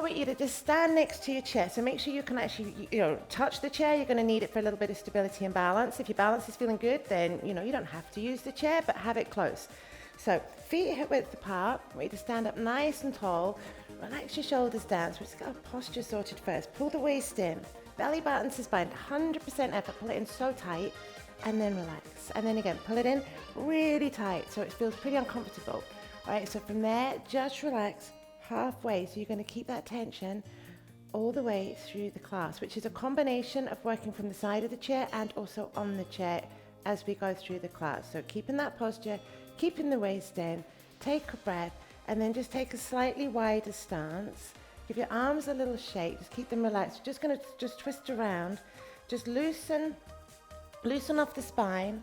want you to just stand next to your chair. So make sure you can actually, touch the chair. You're going to need it for a little bit of stability and balance. If your balance is feeling good, then, you don't have to use the chair, but have it close. So feet hip width apart. I want you to stand up nice and tall. Relax your shoulders down. So we've just got our posture sorted first. Pull the waist in. Belly button to spine. 100% effort. Pull it in so tight. And then relax. And then again, pull it in really tight so it feels pretty uncomfortable. All right, so from there, just relax halfway. So you're going to keep that tension all the way through the class, which is a combination of working from the side of the chair and also on the chair as we go through the class. So keeping that posture, keeping the waist in, take a breath, and then just take a slightly wider stance. Give your arms a little shake, just keep them relaxed. You're just going to just twist around, just loosen off the spine,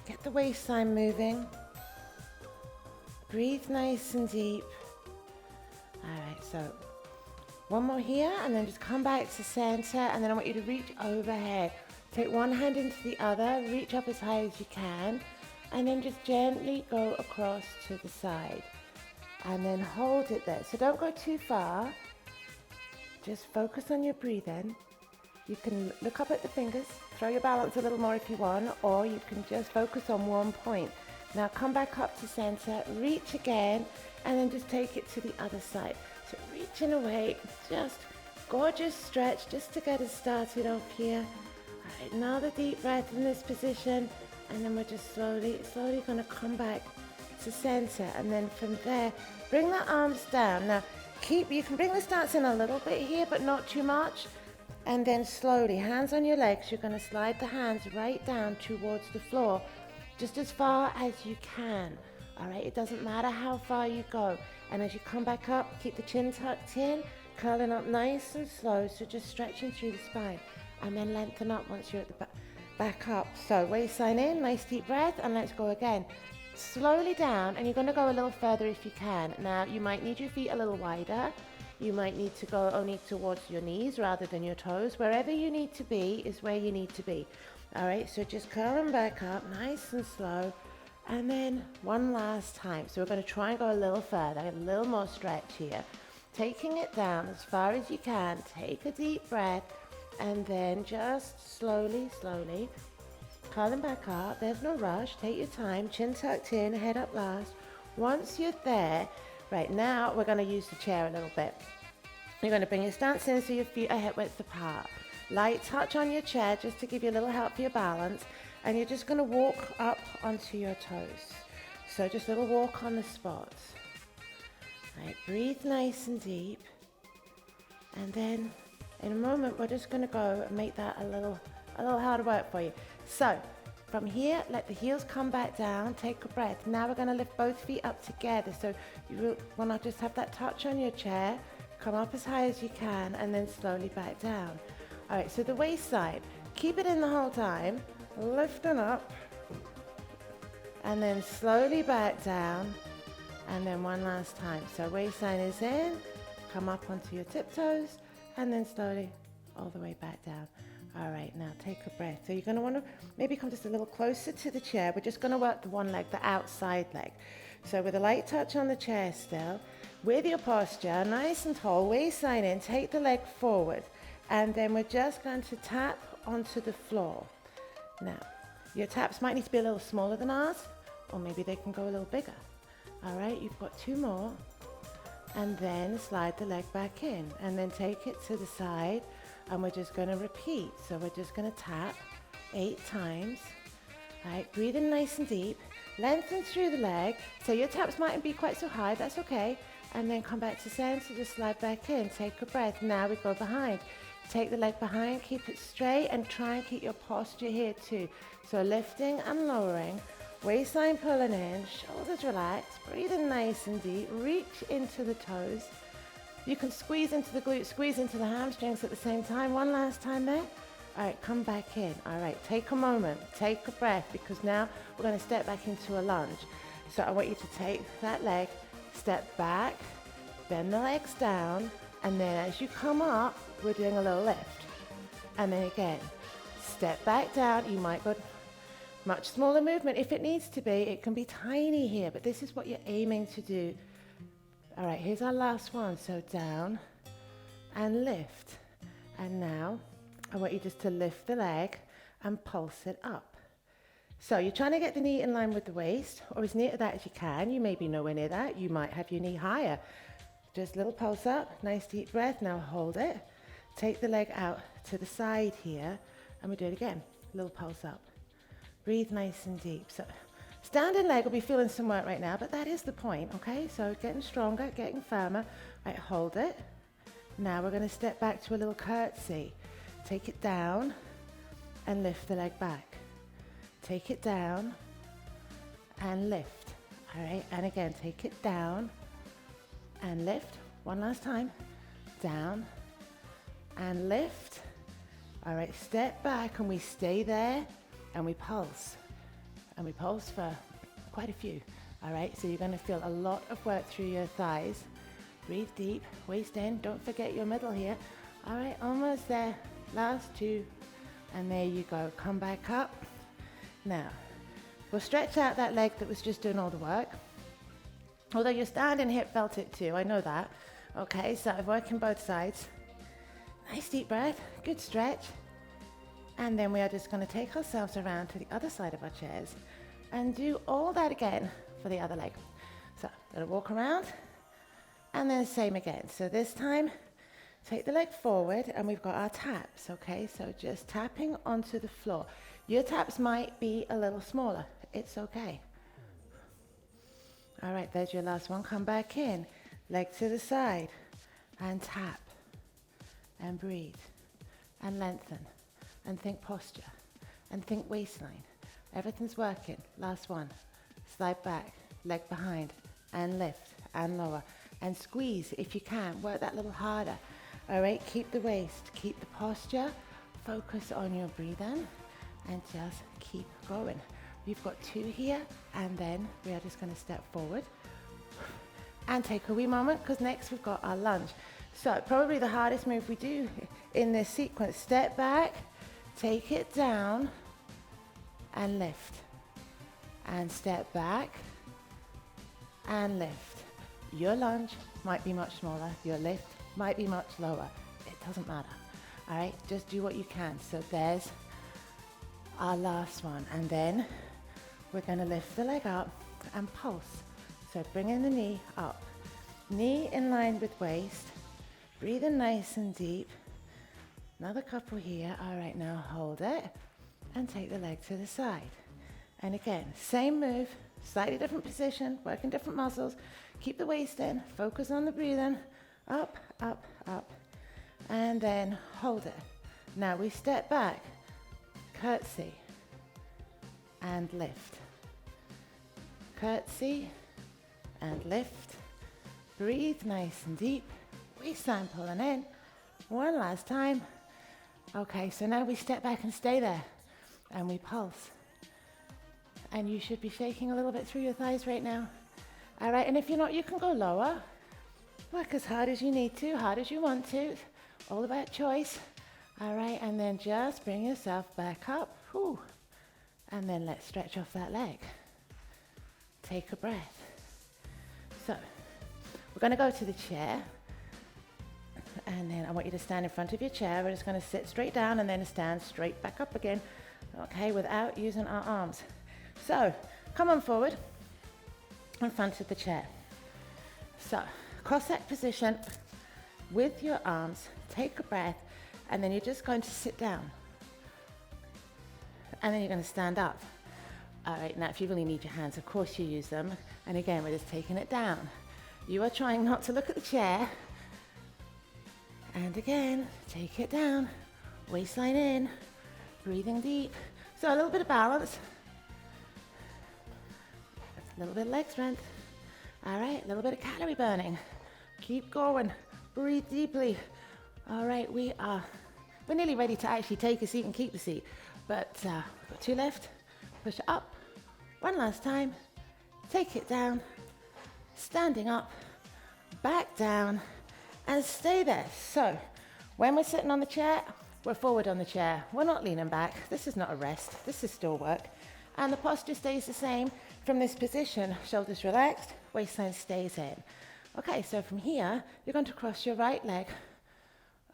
get the waistline moving, breathe nice and deep. All right, so one more here, and then just come back to center, and then I want you to reach overhead. Take one hand into the other, reach up as high as you can, and then just gently go across to the side. And then hold it there. So don't go too far. Just focus on your breathing. You can look up at the fingers, throw your balance a little more if you want, or you can just focus on one point. Now come back up to center, reach again, and then just take it to the other side. So reaching away, just gorgeous stretch just to get us started off here. All right, another deep breath in this position, and then we're just slowly going to come back to center, and then from there, bring the arms down. Now you can bring the stance in a little bit here, but not too much. And then slowly, hands on your legs, you're going to slide the hands right down towards the floor, just as far as you can. All right, it doesn't matter how far you go. And as you come back up, keep the chin tucked in, curling up nice and slow, so just stretching through the spine. And then lengthen up once you're at the back up. So waistline in, nice deep breath, and let's go again. Slowly down, and you're going to go a little further if you can. Now, you might need your feet a little wider. You might need to go only towards your knees rather than your toes. Wherever you need to be is where you need to be. All right, so just curling back up, nice and slow. And then one last time. So we're going to try and go a little further, a little more stretch here. Taking it down as far as you can. Take a deep breath, and then just slowly, curling back up. There's no rush. Take your time. Chin tucked in, head up last. Once you're there, right now we're going to use the chair a little bit. You're going to bring your stance in so your feet are hip width apart. Light touch on your chair just to give you a little help for your balance. And you're just going to walk up onto your toes. So just a little walk on the spots. Right, breathe nice and deep. And then in a moment, we're just going to go and make that a little harder work for you. So from here, let the heels come back down. Take a breath. Now we're going to lift both feet up together. So you want to just have that touch on your chair. Come up as high as you can, and then slowly back down. All right, so the waist side. Keep it in the whole time. Lifting up, and then slowly back down, and then one last time. So waistline is in, come up onto your tiptoes, and then slowly all the way back down. All right, now take a breath. So you're going to want to maybe come just a little closer to the chair. We're just going to work the one leg, the outside leg. So with a light touch on the chair still, with your posture, nice and tall, waistline in, take the leg forward, and then we're just going to tap onto the floor. Now, your taps might need to be a little smaller than ours, or maybe they can go a little bigger. All right, you've got 2 more. And then slide the leg back in, and then take it to the side, and we're just going to repeat. So we're just going to tap 8 times. All right, breathe in nice and deep. Lengthen through the leg. So your taps mightn't be quite so high, that's okay. And then come back to center, just slide back in. Take a breath. Now we go behind. Take the leg behind, keep it straight, and try and keep your posture here too. So lifting and lowering, waistline pulling in, shoulders relaxed, breathing nice and deep, reach into the toes. You can squeeze into the glutes, squeeze into the hamstrings at the same time. One last time there. All right, come back in. All right, take a moment, take a breath, because now we're going to step back into a lunge. So I want you to take that leg, step back, bend the legs down, and then as you come up, we're doing a little lift. And then again, step back down. You might go much smaller movement if it needs to be. It can be tiny here, but this is what you're aiming to do All right, here's our last one. So down and lift. And now I want you just to lift the leg and pulse it up. So you're trying to get the knee in line with the waist, or as near to that as you can. You may be nowhere near that. You might have your knee higher. Just a little pulse up, nice deep breath. Now hold it. Take the leg out to the side here, and we do it again. Little pulse up. Breathe nice and deep. So standing leg will be feeling some work right now, but that is the point, okay? So getting stronger, getting firmer. Right, hold it. Now we're going to step back to a little curtsy. Take it down and lift the leg back. Take it down and lift. All right, and again, take it down and lift. One last time. Down and lift. All right, step back and we stay there and we pulse. And we pulse for quite a few. All right, so you're going to feel a lot of work through your thighs. Breathe deep, waist in. Don't forget your middle here. All right, almost there. Last two. And there you go. Come back up. Now, we'll stretch out that leg that was just doing all the work. Although your standing hip felt it too, I know that. Okay, so working both sides. Nice deep breath, good stretch. And then we are just going to take ourselves around to the other side of our chairs and do all that again for the other leg. So, going to walk around and then same again. So this time, take the leg forward and we've got our taps, okay? So just tapping onto the floor. Your taps might be a little smaller. It's okay. All right, there's your last one. Come back in. Leg to the side. And tap. And breathe. And lengthen. And think posture. And think waistline. Everything's working. Last one. Slide back. Leg behind. And lift. And lower. And squeeze if you can. Work that a little harder. All right, keep the waist. Keep the posture. Focus on your breathing. And just keep going. We've got two here, and then we are just going to step forward and take a wee moment, because next we've got our lunge. So probably the hardest move we do in this sequence. Step back, take it down, and lift. And step back, and lift. Your lunge might be much smaller. Your lift might be much lower. It doesn't matter. All right, just do what you can. So there's our last one, and then we're going to lift the leg up and pulse. So bringing the knee up, knee in line with waist, breathing nice and deep. Another couple here. All right, now hold it and take the leg to the side. And again, same move, slightly different position, working different muscles. Keep the waist in, focus on the breathing. Up, up, up, and then hold it. Now we step back. Curtsy and lift. Curtsy and lift. Breathe nice and deep. Waistline pulling in. One last time. Okay, so now we step back and stay there. And we pulse. And you should be shaking a little bit through your thighs right now. All right, and if you're not, you can go lower. Work as hard as you need to, hard as you want to. All about choice. All right, and then just bring yourself back up. Whew. And then let's stretch off that leg. Take a breath. So, we're going to go to the chair. And then I want you to stand in front of your chair. We're just going to sit straight down and then stand straight back up again. Okay, without using our arms. So, come on forward in front of the chair. So, Cossack position with your arms. Take a breath. And then you're just going to sit down. And then you're going to stand up. All right, now if you really need your hands, of course you use them. And again, we're just taking it down. You are trying not to look at the chair. And again, take it down. Waistline in. Breathing deep. So a little bit of balance. A little bit of leg strength. All right, a little bit of calorie burning. Keep going. Breathe deeply. All right, we're nearly ready to actually take a seat and keep the seat. But we've got two left. Push it up. One last time. Take it down. Standing up. Back down. And stay there. So, when we're sitting on the chair, we're forward on the chair. We're not leaning back. This is not a rest. This is still work. And the posture stays the same from this position. Shoulders relaxed. Waistline stays in. Okay, so from here, you're going to cross your right leg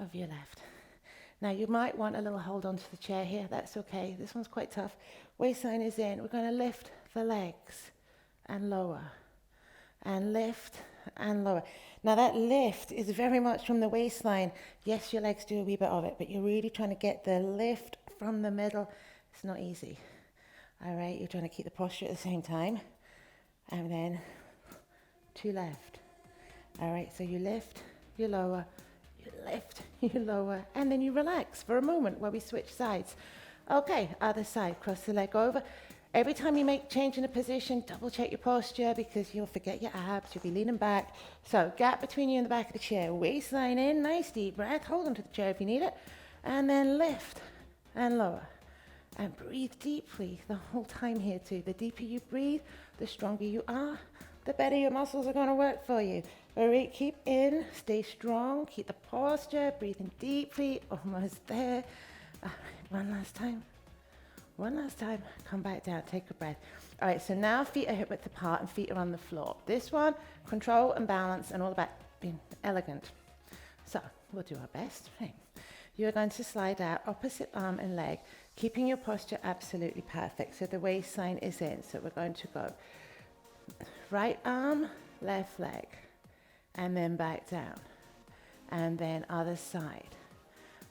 over your left. Now you might want a little hold on to the chair here, that's okay. This one's quite tough. Waistline is in. We're going to lift the legs and lower, and lift and lower. Now that lift is very much from the waistline. Yes, your legs do a wee bit of it, but you're really trying to get the lift from the middle. It's not easy. All right, you're trying to keep the posture at the same time. And then to left. All right, so you lift, you lower, you lift, you lower, and then you relax for a moment while we switch sides. Okay, other side, cross the leg over. Every time you make change in a position, double check your posture because you'll forget your abs, you'll be leaning back. So gap between you and the back of the chair, waistline in, nice deep breath, hold onto the chair if you need it, and then lift and lower. And breathe deeply the whole time here too. The deeper you breathe, the stronger you are, the better your muscles are going to work for you. All right, keep in, stay strong, keep the posture, breathing deeply, almost there. All right, one last time. One last time, come back down, take a breath. All right, so now feet are hip width apart and feet are on the floor. This one, control and balance and all about being elegant. So we'll do our best. Right. You're going to slide out opposite arm and leg, keeping your posture absolutely perfect. So the waistline is in. So we're going to go right arm, left leg, and then back down. And then other side.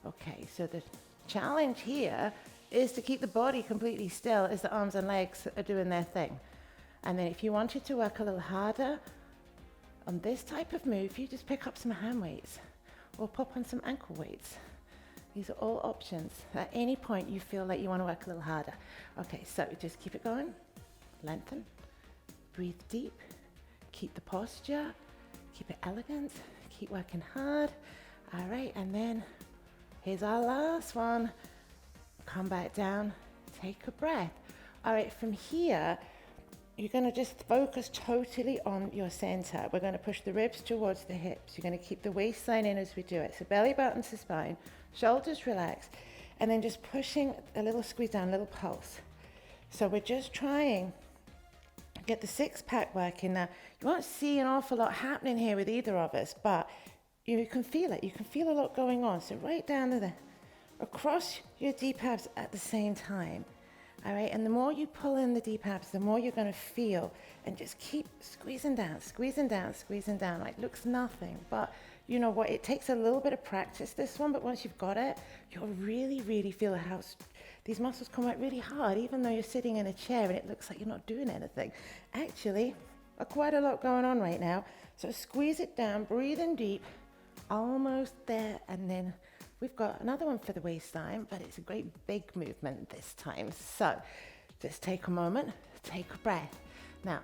Okay, so the challenge here is to keep the body completely still as the arms and legs are doing their thing. And then if you wanted to work a little harder on this type of move, you just pick up some hand weights or pop on some ankle weights. These are all options. At any point you feel like you want to work a little harder. Okay, so just keep it going. Lengthen. Breathe deep. Keep the posture. Keep it elegant. Keep working hard. All right, and then here's our last one. Come back down. Take a breath. All right, from here, you're going to just focus totally on your center. We're going to push the ribs towards the hips. You're going to keep the waistline in as we do it. So belly button to spine. Shoulders relax, and then just pushing a little squeeze down, a little pulse. So we're just trying to get the six-pack working. Now, you won't see an awful lot happening here with either of us, but you can feel it. You can feel a lot going on. So right down to across your deep abs at the same time. All right, and the more you pull in the deep abs, the more you're going to feel, and just keep squeezing down, squeezing down, squeezing down. Like, looks nothing, but you know what? It takes a little bit of practice, this one, but once you've got it, you'll really, really feel how these muscles come out really hard, even though you're sitting in a chair and it looks like you're not doing anything. Actually, quite a lot going on right now. So squeeze it down, breathe in deep, almost there, and then we've got another one for the waistline, but it's a great big movement this time. So just take a moment, take a breath. Now,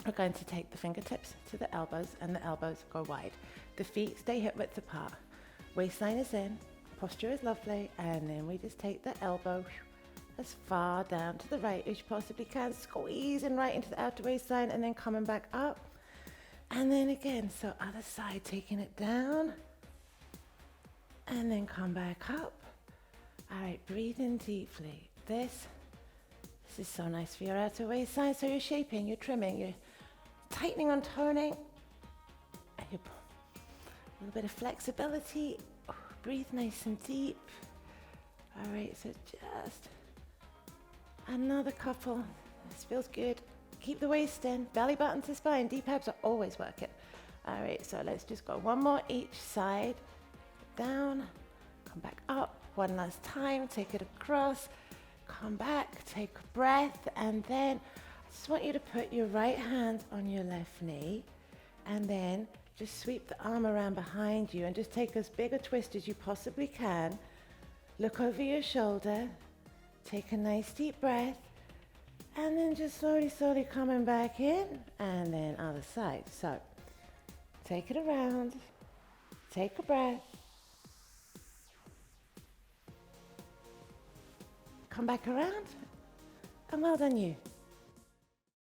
we're going to take the fingertips to the elbows, and the elbows go wide. The feet stay hip width apart. Waistline is in, posture is lovely, and then we just take the elbow as far down to the right as you possibly can, squeezing right into the outer waistline, and then coming back up. And then again, so other side, taking it down, and then come back up. All right, breathe in deeply. This is so nice for your outer waistline. So you're shaping, you're trimming, you're tightening on toning. And a little bit of flexibility. Breathe nice and deep. All right, so just another couple. This feels good. Keep the waist in, belly button to spine. Deep abs are always working. All right, so let's just go one more each side. Down, come back up, one last time, take it across, come back, take a breath, and then I just want you to put your right hand on your left knee, and then just sweep the arm around behind you and just take as big a twist as you possibly can. Look over your shoulder, take a nice deep breath, and then just slowly, slowly coming back in, and then other side. So take it around, take a breath, come back around, and well done you.